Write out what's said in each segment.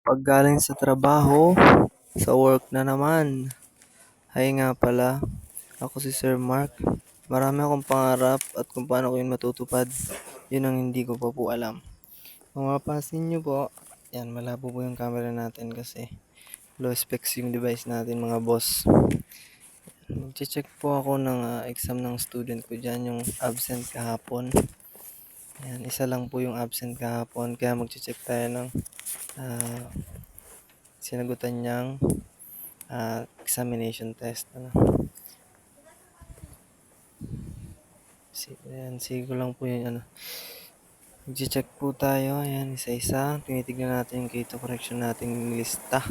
Paggaling sa trabaho, sa work na naman. Hay nga pala, ako si Sir Mark. Marami akong pangarap at kung paano ko yun matutupad, yun ang hindi ko pa po alam. Kung mapapansin nyo po, yan, malabo po yung camera natin kasi low specs yung device natin mga boss. Mag-check po ako ng exam ng student ko dyan, yung absent kahapon. Ayan, isa lang po yung absent kahapon, kaya mag-check tayo ng ah, sinagutan niyang examination test. Ano. Ayan, sige lang po yun. Ano. Mag-check po tayo. Ayan, isa-isa. Tinitignan natin yung keto correction nating lista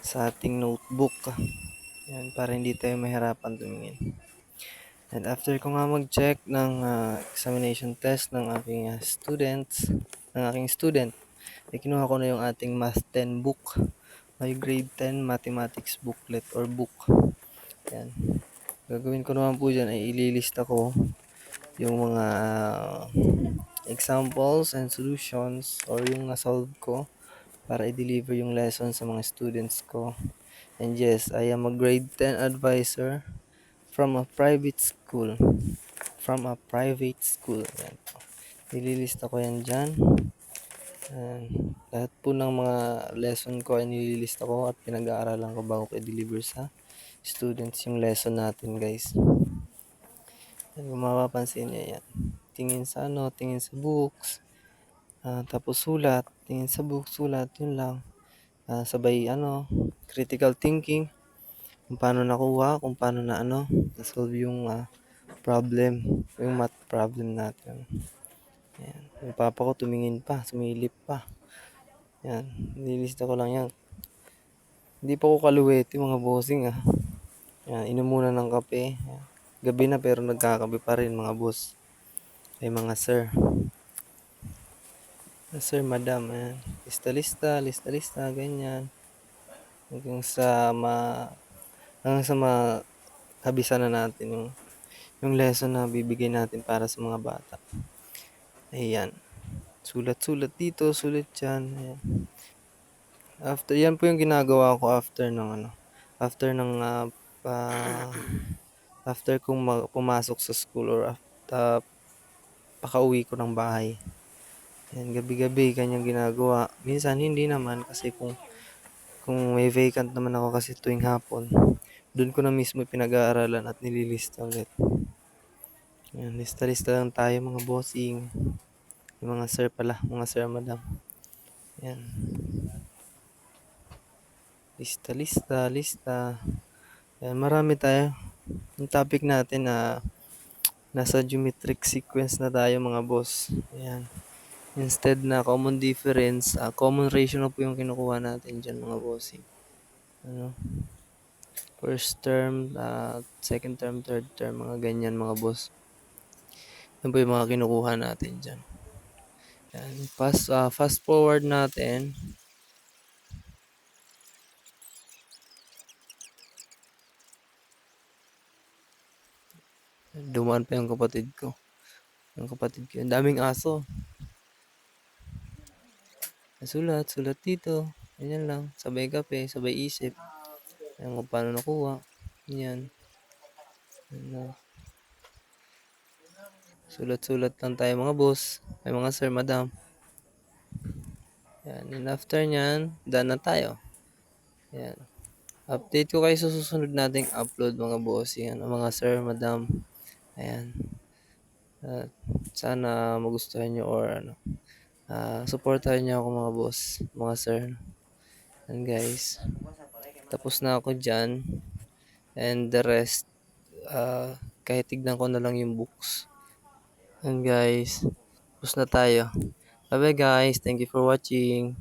sa ating notebook. Ayan, para hindi tayo mahirapan tumingin. And after ko nga mag-check ng examination test ng aking ng aking student, ay kinuha ko na yung ating Math 10 book. May grade 10 mathematics booklet or book. Ayan. Gagawin ko naman po dyan ay ililista ko yung mga examples and solutions or yung na-solve ko para i-deliver yung lesson sa mga students ko. And yes, I am a grade 10 advisor from a private school. From a private school. Yan po. Nililista ko yan dyan. Lahat po ng mga lesson ko ay nililista ko at pinag-aaralan ko bago ko i-deliver sa students yung lesson natin, guys. Yan, kung mapapansin niya yan. Tingin sa tingin sa books. Tapos sulat, tingin sa books, sulat, yun lang. Sabay critical thinking. Kung paano nakuha, kung paano na-solve yung problem, yung math problem natin. Ayan. Yung papa ko tumingin pa, sumilip pa. Yan, nililista ko lang yan. Hindi pa ko kaluwete mga bossing Yan, inom muna ng kape. Yan. Gabi na pero nagkakape pa rin mga boss. Ay mga sir. Sir, madam. Ayan. Lista, ganyan. Hanggang sa mahabisan na natin yung lesson na bibigay natin para sa mga bata. Ayan. Sulat-sulat dito, sulat dyan. Ayan. After, yan po yung ginagawa ko after ng after kong pumasok sa school or after pakauwi ko ng bahay. Yan, gabi-gabi kanyang ginagawa. Minsan hindi naman kasi kung may vacant naman ako kasi tuwing hapon, doon ko na mismo pinag-aaralan at nililista ulit. Yan, lista-lista lang tayo mga bossing. Yung mga sir pala, mga sir madam. Yan. Lista. Yan, marami tayo. Yung topic natin nasa geometric sequence na tayo mga boss. Ayan. Instead na common difference, common ratio na po yung kinukuha natin dyan mga bossing. First term, second term, third term, mga ganyan mga boss. Yan po yung mga kinukuha natin dyan. Yan. Fast forward natin. Dumaan pa yung kapatid ko. Ang daming aso. Sulat dito. Ganyan lang. Sabay kape, sabay isip. Ayan kung paano nakuha. Yan. Sulat lang tayo mga boss. Ay mga sir, madam. Yan. And after nyan, done na tayo. Yan. Update ko kayo sa susunod nating upload mga boss. Yan. Mga sir, madam. Ayan. Sana magustuhan nyo or supportahan nyo ako mga boss. Mga sir. And guys. Tapos na ako dyan. And the rest, kahit tignan ko na lang yung books. And guys, tapos na tayo. Bye bye guys. Thank you for watching.